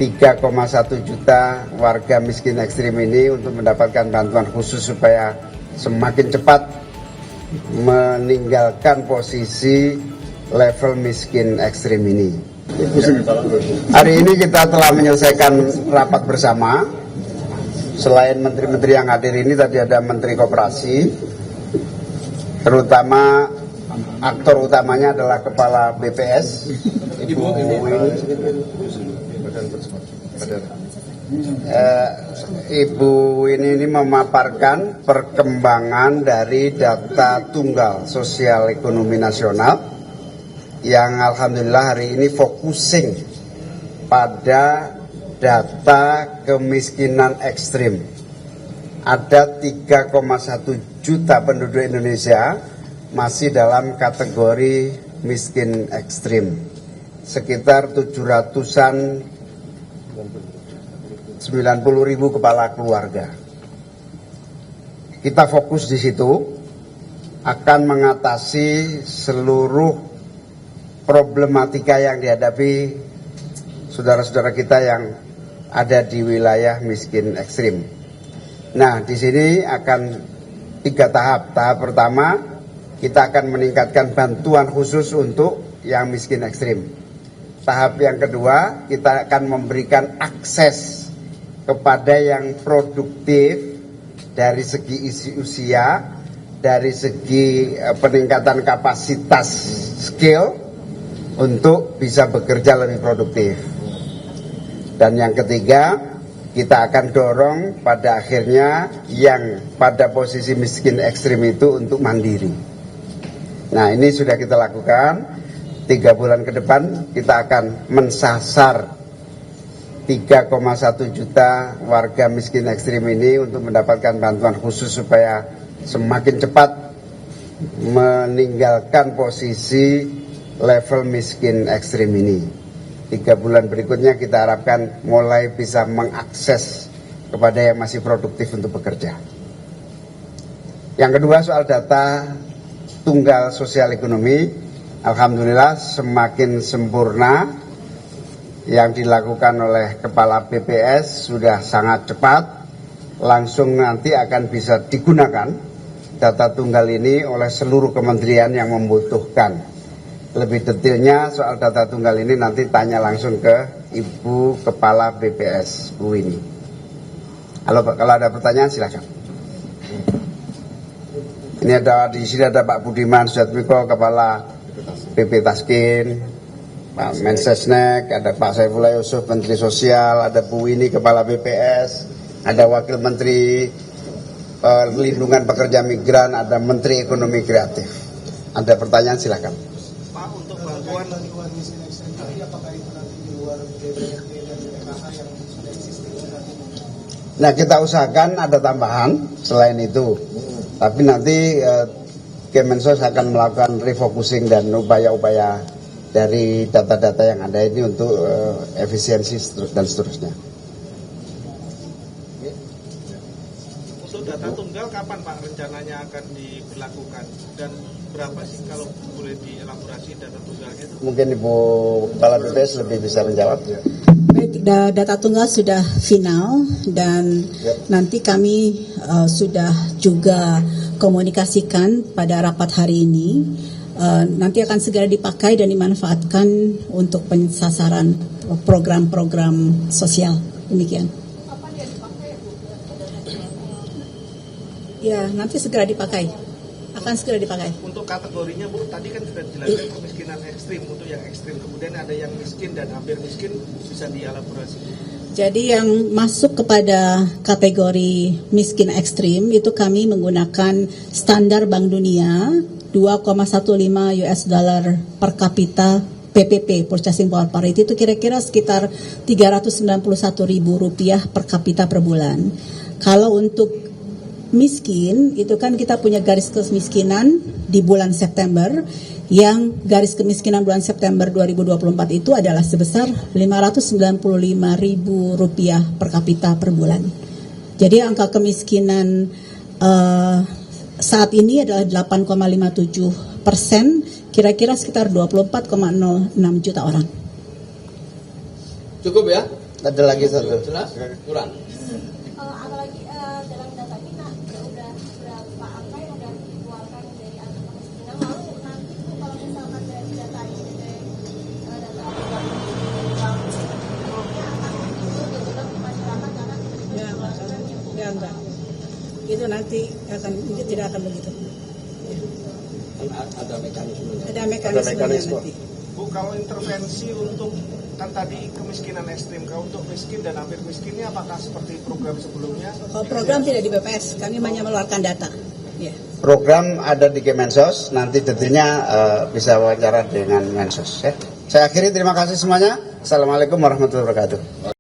3,1 juta warga miskin ekstrim ini untuk mendapatkan bantuan khusus supaya semakin cepat meninggalkan posisi level miskin ekstrim ini. Hari ini kita telah menyelesaikan rapat bersama. Selain menteri-menteri yang hadir ini, tadi ada Menteri Koperasi, terutama aktor utamanya adalah Kepala BPS, Ibu ini memaparkan perkembangan dari data tunggal sosial ekonomi nasional yang alhamdulillah hari ini focusing pada data kemiskinan ekstrim. Ada 3,1 juta penduduk Indonesia masih dalam kategori miskin ekstrim. Sekitar 790.000 kepala keluarga. Kita fokus di situ akan mengatasi seluruh problematika yang dihadapi saudara-saudara kita yang ada di wilayah miskin ekstrim. Nah, di sini akan 3 tahap. Tahap pertama, kita akan meningkatkan bantuan khusus untuk yang miskin ekstrim. Tahap yang kedua, kita akan memberikan akses kepada yang produktif dari segi isi usia, dari segi peningkatan kapasitas skill untuk bisa bekerja lebih produktif. Dan yang ketiga, kita akan dorong pada akhirnya yang pada posisi miskin ekstrim itu untuk mandiri. Nah, ini sudah kita lakukan. 3 bulan ke depan kita akan mensasar 3,1 juta warga miskin ekstrim ini untuk mendapatkan bantuan khusus supaya semakin cepat meninggalkan posisi level miskin ekstrim ini. 3 bulan berikutnya kita harapkan mulai bisa mengakses kepada yang masih produktif untuk bekerja. Yang kedua, soal data tunggal sosial ekonomi, alhamdulillah semakin sempurna. Yang dilakukan oleh Kepala BPS sudah sangat cepat, langsung nanti akan bisa digunakan data tunggal ini oleh seluruh kementerian yang membutuhkan. Lebih detailnya soal data tunggal ini nanti tanya langsung ke Ibu Kepala BPS, Bu ini. Kalau ada pertanyaan silakan. Ini di sini ada Pak Budiman Sujatmiko, Kepala BP Taskin, Pak Mensesnek, ada Pak Saifullah Yusuf, Menteri Sosial, ada Bu Wini, Kepala BPS, ada Wakil Menteri Perlindungan Pekerja Migran, ada Menteri Ekonomi Kreatif. Ada pertanyaan silakan. Pak, untuk bantuan miskin ekstrim tadi, apakah itu nanti di luar BPSD dan BPKH yang sudah existing nanti? Nah, kita usahakan ada tambahan selain itu. Tapi nanti Kemensos akan melakukan refocusing dan upaya-upaya dari data-data yang ada ini untuk efisiensi dan seterusnya. Untuk data tunggal kapan Pak rencananya akan diberlakukan dan berapa sih kalau boleh dielaborasi data tunggalnya itu? Mungkin Ibu Kepala BPS lebih bisa menjawab. Baik, data tunggal sudah final dan nanti kami sudah juga komunikasikan pada rapat hari ini. Nanti akan segera dipakai dan dimanfaatkan untuk pensasaran program-program sosial. Demikian. Ya, nanti segera dipakai. Akan segera dipakai. Untuk kategorinya Bu, tadi kan sudah dijelaskan kemiskinan ekstrim, untuk yang ekstrim. Kemudian ada yang miskin dan hampir miskin, bisa dielaborasi. Jadi yang masuk kepada kategori miskin ekstrim itu kami menggunakan standar Bank Dunia 2,15 US dollar per kapita PPP, Purchasing Power Parity, itu kira-kira sekitar Rp391.000 per kapita per bulan. Kalau untuk miskin, itu kan kita punya garis kemiskinan di bulan September, yang garis kemiskinan bulan September 2024 itu adalah sebesar Rp595.000 per kapita per bulan. Jadi angka kemiskinan saat ini adalah 8,57%, kira-kira sekitar 24,06 juta orang. Cukup ya? Ada lagi satu. Jelas? Kurang. Apalagi dalam data kita udah berapa angka yang udah dikeluarkan dari angka kemiskinan, lalu nanti tuh kalau misalkan dari data ini data akan betul-betul di masyarakat akan Ya enggak. Itu nanti tidak akan begitu. Ada mekanisme. Ada mekanisme nanti. Bu, kalau intervensi untuk kan tadi kemiskinan ekstrim, kalau untuk miskin dan hampir miskinnya apakah seperti program sebelumnya? Kalau program tidak di BPS, kami hanya mengeluarkan data. Ya. Program ada di Kemensos, nanti detailnya bisa wawancara dengan Mensos. Ya. Saya akhiri, terima kasih semuanya. Assalamualaikum warahmatullahi wabarakatuh.